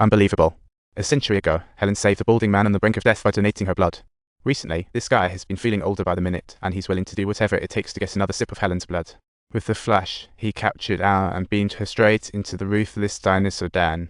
Unbelievable. A century ago, Helen saved a balding man on the brink of death by donating her blood. Recently, this guy has been feeling older by the minute, and he's willing to do whatever it takes to get another sip of Helen's blood. With the flash, he captured Anna and beamed her straight into the ruthless dinosaur den.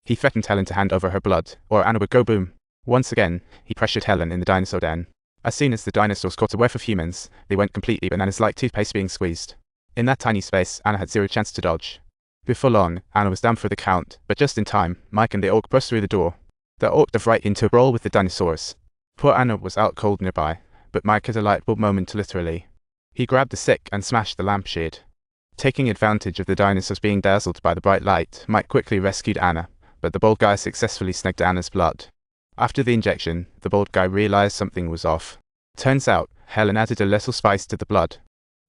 He threatened Helen to hand over her blood, or Anna would go boom. Once again, he pressured Helen in the dinosaur den. As soon as the dinosaurs caught a whiff of humans, they went completely bananas like toothpaste being squeezed. In that tiny space, Anna had zero chance to dodge. Before long, Anna was down for the count, but just in time, Mike and the orc burst through the door. The orc dove right into a brawl with the dinosaurs. Poor Anna was out cold nearby, but Mike had a light bulb moment literally. He grabbed the stick and smashed the lampshade. Taking advantage of the dinosaurs being dazzled by the bright light, Mike quickly rescued Anna, but the bald guy successfully snagged Anna's blood. After the injection, the bald guy realized something was off. Turns out, Helen added a little spice to the blood.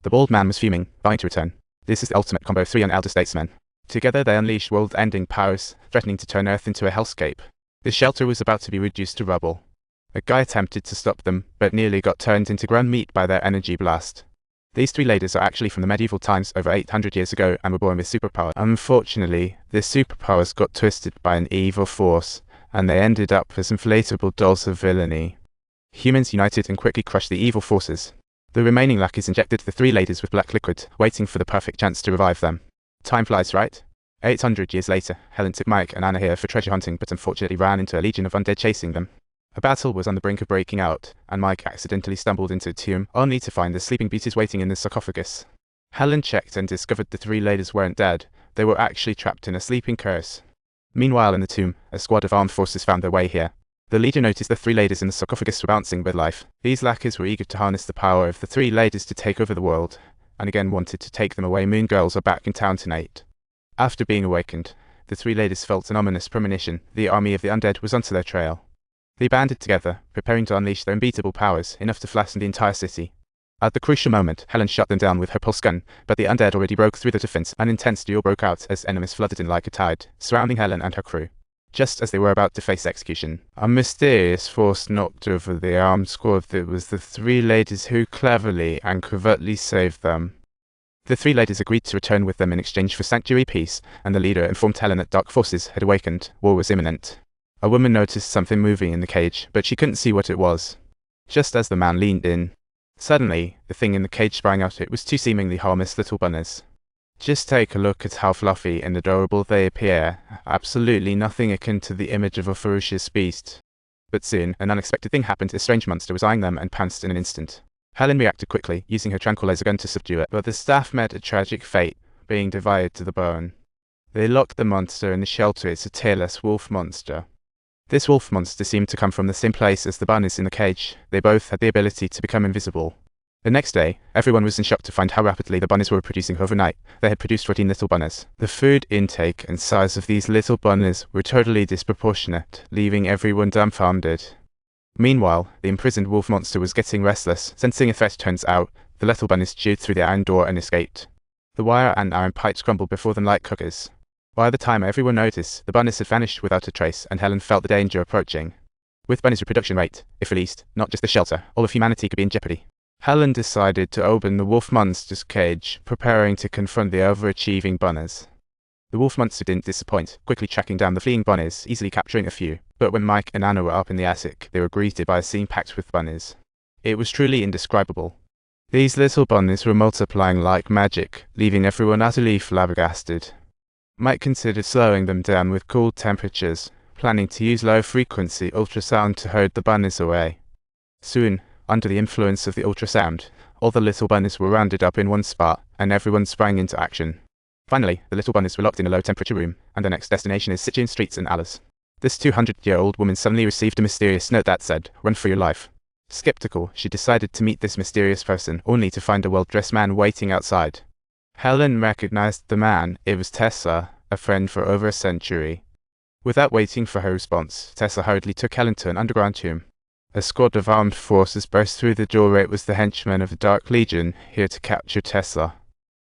The bald man was fuming, vowing to return. This is the ultimate combo of three young elder statesmen. Together they unleashed world-ending powers, threatening to turn Earth into a hellscape. The shelter was about to be reduced to rubble. A guy attempted to stop them, but nearly got turned into ground meat by their energy blast. These three ladies are actually from the medieval times over 800 years ago and were born with superpower. Unfortunately, their superpowers got twisted by an evil force, and they ended up as inflatable dolls of villainy. Humans united and quickly crushed the evil forces. The remaining lackeys injected the three ladies with black liquid, waiting for the perfect chance to revive them. Time flies, right? 800 years later, Helen took Mike and Anna here for treasure hunting, but unfortunately ran into a legion of undead chasing them. A battle was on the brink of breaking out, and Mike accidentally stumbled into a tomb, only to find the sleeping beauties waiting in the sarcophagus. Helen checked and discovered the three ladies weren't dead, they were actually trapped in a sleeping curse. Meanwhile in the tomb, a squad of armed forces found their way here. The leader noticed the three ladies in the sarcophagus were bouncing with life. These lackeys were eager to harness the power of the three ladies to take over the world, and again wanted to take them away. Moon girls are back in town tonight. After being awakened, the three ladies felt an ominous premonition. The army of the undead was onto their trail. They banded together, preparing to unleash their unbeatable powers, enough to flatten the entire city. At the crucial moment, Helen shot them down with her pulse gun, but the undead already broke through the defense. An intense duel broke out as enemies flooded in like a tide, surrounding Helen and her crew. Just as they were about to face execution, a mysterious force knocked over the armed squad. It was the three ladies who cleverly and covertly saved them. The three ladies agreed to return with them in exchange for sanctuary peace, and the leader informed Helen that dark forces had awakened. War was imminent. A woman noticed something moving in the cage, but she couldn't see what it was. Just as the man leaned in, suddenly, the thing in the cage sprang out. It was two seemingly harmless little bunnies. Just take a look at how fluffy and adorable they appear. Absolutely nothing akin to the image of a ferocious beast. But soon, an unexpected thing happened. A strange monster was eyeing them and pounced in an instant. Helen reacted quickly, using her tranquilizer gun to subdue it, but the staff met a tragic fate, being divided to the bone. They locked the monster in the shelter. It's a tailless wolf monster. This wolf monster seemed to come from the same place as the bunnies in the cage. They both had the ability to become invisible. The next day, everyone was in shock to find how rapidly the bunnies were reproducing overnight. They had produced 14 little bunnies. The food intake and size of these little bunnies were totally disproportionate, leaving everyone dumbfounded. Meanwhile, the imprisoned wolf monster was getting restless. Sensing a threat, turns out, the little bunnies chewed through the iron door and escaped. The wire and iron pipes crumbled before them like cookies. By the time everyone noticed, the bunnies had vanished without a trace, and Helen felt the danger approaching. With bunnies' reproduction rate, if released, not just the shelter, all of humanity could be in jeopardy. Helen decided to open the wolf monster's cage, preparing to confront the overachieving bunnies. The wolf monster didn't disappoint, quickly tracking down the fleeing bunnies, easily capturing a few. But when Mike and Anna were up in the attic, they were greeted by a scene packed with bunnies. It was truly indescribable. These little bunnies were multiplying like magic, leaving everyone utterly flabbergasted. Mike considered slowing them down with cool temperatures, planning to use low-frequency ultrasound to herd the bunnies away. Soon, under the influence of the ultrasound, all the little bunnies were rounded up in one spot, and everyone sprang into action. Finally, the little bunnies were locked in a low-temperature room, and their next destination is Stygian streets and alleys. This 200-year-old woman suddenly received a mysterious note that said, "Run for your life." Skeptical, she decided to meet this mysterious person, only to find a well-dressed man waiting outside. Helen recognized the man. It was Tessa, a friend for over a century. Without waiting for her response, Tessa hurriedly took Helen to an underground tomb. A squad of armed forces burst through the doorway. It was the henchmen of the Dark Legion, here to capture Tessa.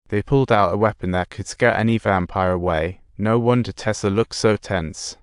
They pulled out a weapon that could scare any vampire away. No wonder Tessa looked so tense.